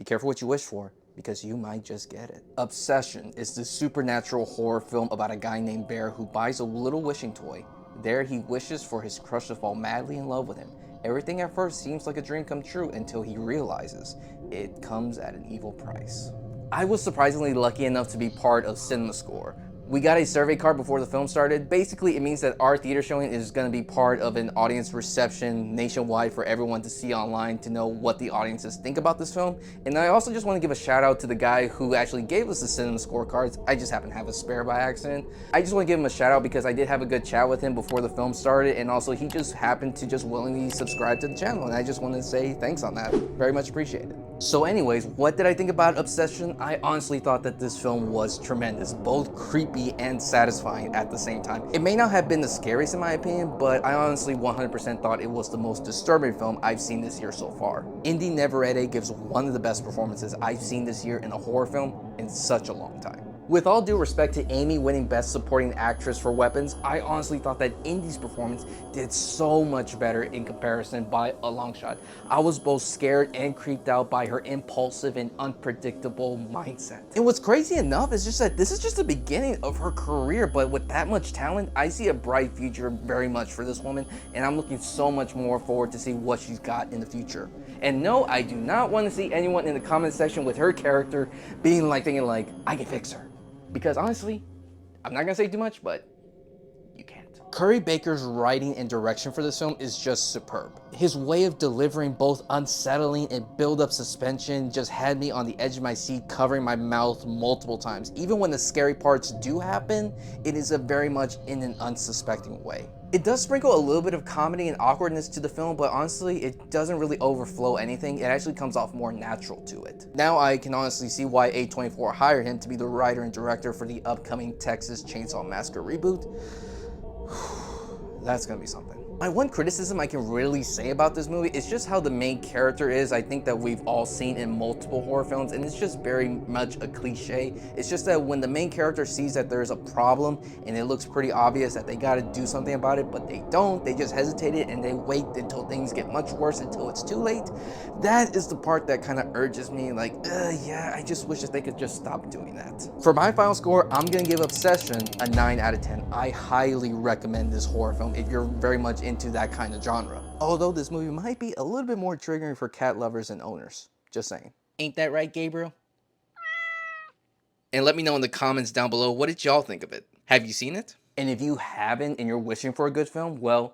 Be careful what you wish for, because you might just get it. Obsession is the supernatural horror film about a guy named Bear who buys a little wishing toy. There he wishes for his crush to fall madly in love with him. Everything at first seems like a dream come true until he realizes it comes at an evil price. I was surprisingly lucky enough to be part of CinemaScore. We got a survey card before the film started. Basically, it means that our theater showing is going to be part of an audience reception nationwide for everyone to see online to know what the audiences think about this film. And I also just want to give a shout out to the guy who actually gave us the cinema scorecards. I just happen to have a spare by accident. I just want to give him a shout out because I did have a good chat with him before the film started, and also he just happened to just willingly subscribe to the channel, and I just want to say thanks on that. Very much appreciated. So anyways, what did I think about Obsession? I honestly thought that this film was tremendous, both creepy and satisfying at the same time. It may not have been the scariest in my opinion, but I honestly 100% thought it was the most disturbing film I've seen this year so far. Indy Navarrete gives one of the best performances I've seen this year in a horror film in such a long time. With all due respect to Amy winning Best Supporting Actress for Weapons, I honestly thought that Indy's performance did so much better in comparison by a long shot. I was both scared and creeped out by her impulsive and unpredictable mindset. And what's crazy enough is just that this is just the beginning of her career, but with that much talent, I see a bright future very much for this woman, and I'm looking so much more forward to see what she's got in the future. And no, I do not want to see anyone in the comment section with her character being like, thinking like, I can fix her. Because honestly, I'm not gonna say too much, but you can't. Curry Baker's writing and direction for this film is just superb. His way of delivering both unsettling and build-up suspension just had me on the edge of my seat, covering my mouth multiple times. Even when the scary parts do happen, it is a very much in an unsuspecting way. It does sprinkle a little bit of comedy and awkwardness to the film, but honestly, it doesn't really overflow anything. It actually comes off more natural to it. Now I can honestly see why A24 hired him to be the writer and director for the upcoming Texas Chainsaw Massacre reboot. That's gonna be something. My one criticism I can really say about this movie is just how the main character is. I think that we've all seen in multiple horror films, and it's just very much a cliche. It's just that when the main character sees that there's a problem and it looks pretty obvious that they gotta do something about it, but they don't, they just hesitate it and they wait until things get much worse until it's too late. That is the part that kind of urges me like, yeah, I just wish that they could just stop doing that. For my final score, I'm gonna give Obsession a 9 out of 10. I highly recommend this horror film if you're very much into that kind of genre. Although this movie might be a little bit more triggering for cat lovers and owners. Just saying. Ain't that right, Gabriel? And let me know in the comments down below, what did y'all think of it? Have you seen it? And if you haven't and you're wishing for a good film, well,